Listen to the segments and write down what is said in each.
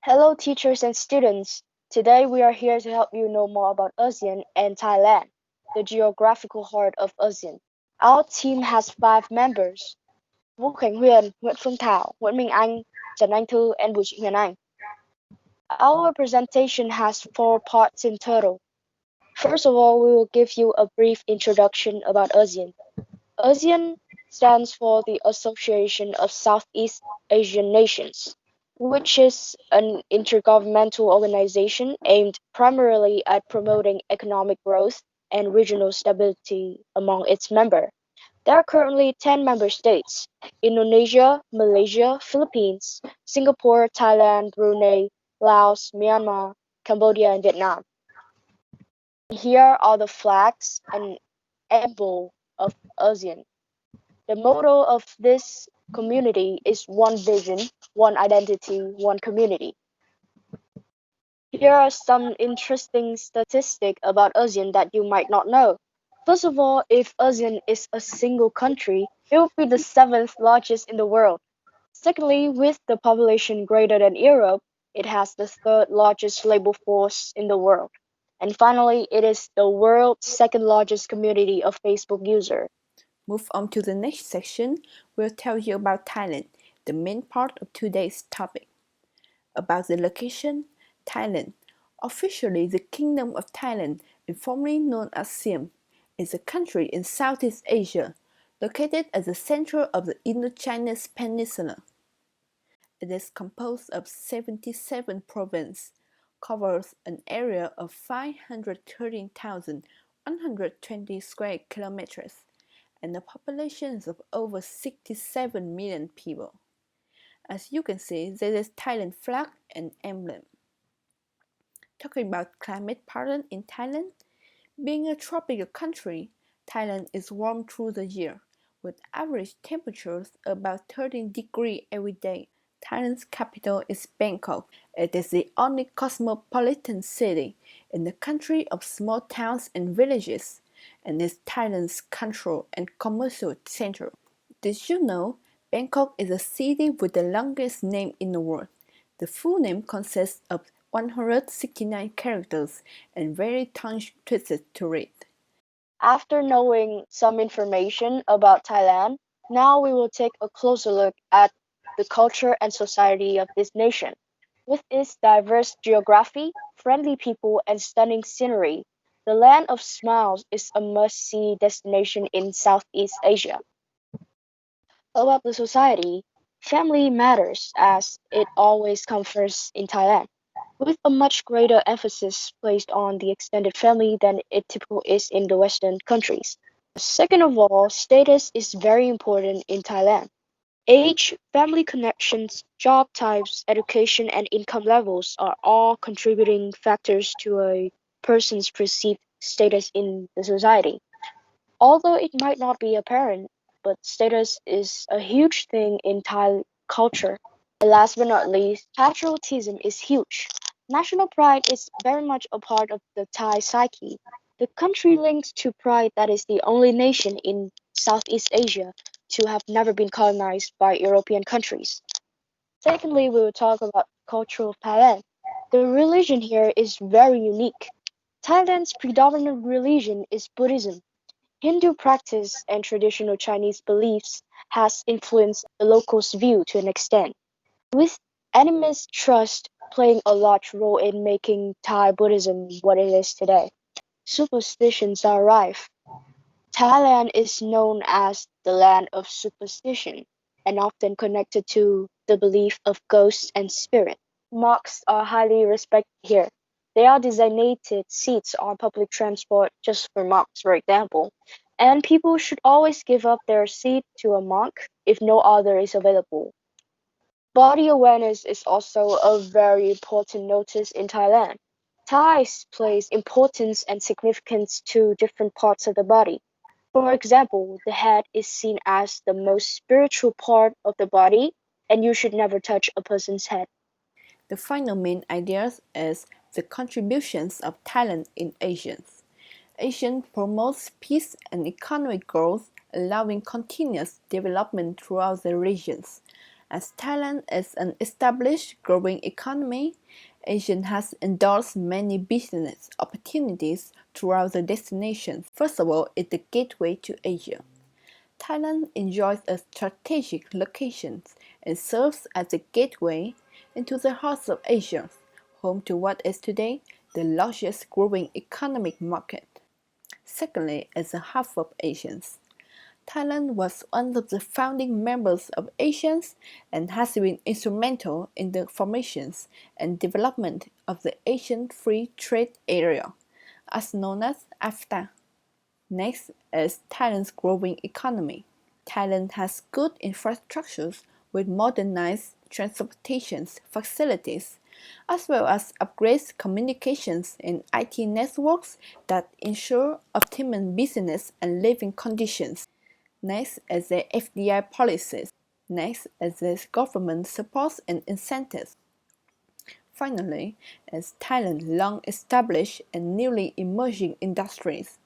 Hello, teachers and students. Today we are here to help you know more about ASEAN and Thailand, the geographical heart of ASEAN. Our team has five members: Vũ Khánh Huyền, Nguyễn Phương Thảo, Nguyễn Minh Anh, Trần Anh Thư, and Bùi Chị Huyền Anh. Our presentation has four parts in total. First of all, we will give you a brief introduction about ASEAN. ASEAN stands for the Association of Southeast Asian Nations, which is an intergovernmental organization aimed primarily at promoting economic growth and regional stability among its members. There are currently 10 member states: Indonesia, Malaysia, Philippines, Singapore, Thailand, Brunei, Laos, Myanmar, Cambodia, and Vietnam. Here are the flags and emblem of ASEAN. The motto of this community is one vision, one identity, one community. Here are some interesting statistics about ASEAN that you might not know. First of all, if ASEAN is a single country, it would be the seventh largest in the world. Secondly, with the population greater than Europe, it has the third largest labor force in the world. And finally, it is the world's second largest community of Facebook users. Move on to the next section, we'll tell you about Thailand, the main part of today's topic. About the location, Thailand, officially the Kingdom of Thailand and formerly known as Siam, is a country in Southeast Asia, located at the center of the Indo-Chinese Peninsula. It is composed of 77 provinces, covers an area of 513,120 square kilometers, and a population of over 67 million people. As you can see, there is Thailand flag and emblem. Talking about climate pattern in Thailand, being a tropical country, Thailand is warm through the year, with average temperatures about 13 degrees every day. Thailand's capital is Bangkok. It is the only cosmopolitan city in the country of small towns and villages, and is Thailand's cultural and commercial center. Did you know Bangkok is a city with the longest name in the world? The full name consists of 169 characters and very tongue-twisted to read. After knowing some information about Thailand, now we will take a closer look at the culture and society of this nation. With its diverse geography, friendly people, and stunning scenery, the Land of Smiles is a must-see destination in Southeast Asia. About the society, family matters as it always comes first in Thailand, with a much greater emphasis placed on the extended family than it typically is in the Western countries. Second of all, status is very important in Thailand. Age, family connections, job types, education, and income levels are all contributing factors to a person's perceived status in the society. Although it might not be apparent, but status is a huge thing in Thai culture. And last but not least, patriotism is huge. National pride is very much a part of the Thai psyche. The country links to pride that is the only nation in Southeast Asia to have never been colonized by European countries. Secondly, we will talk about culture of Thailand. The religion here is very unique. Thailand's predominant religion is Buddhism. Hindu practice and traditional Chinese beliefs has influenced the locals' view to an extent, with animist trust playing a large role in making Thai Buddhism what it is today. Superstitions are rife. Thailand is known as the land of superstition and often connected to the belief of ghosts and spirits. Mosques are highly respected here. They are designated seats on public transport just for monks, for example, and people should always give up their seat to a monk if no other is available. Body awareness is also a very important notice in Thailand. Thais place importance and significance to different parts of the body. For example, the head is seen as the most spiritual part of the body, and you should never touch a person's head. The final main idea is the contributions of Thailand in ASEAN. ASEAN promotes peace and economic growth, allowing continuous development throughout the regions. As Thailand is an established growing economy, ASEAN has endorsed many business opportunities throughout the destination. First of all, it's the gateway to Asia. Thailand enjoys a strategic location and serves as a gateway into the heart of Asia, home to what is today the largest growing economic market. Secondly, as a hub of Asians. Thailand was one of the founding members of ASEAN and has been instrumental in the formation and development of the Asian Free Trade Area, as known as AFTA. Next is Thailand's growing economy. Thailand has good infrastructures with modernized transportation facilities, as well as upgraded communications and IT networks that ensure optimum business and living conditions. Next is the FDI policies. Next is the government supports and incentives. Finally, is Thailand's long established and newly emerging industries.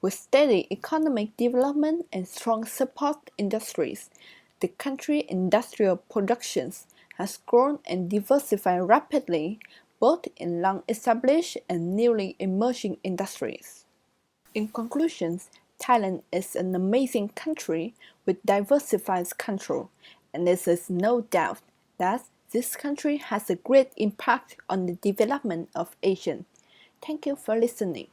With steady economic development and strong support industries, the country's industrial productions has grown and diversified rapidly, both in long-established and newly emerging industries. In conclusion, Thailand is an amazing country with diversified culture, and there is no doubt that this country has a great impact on the development of Asia. Thank you for listening.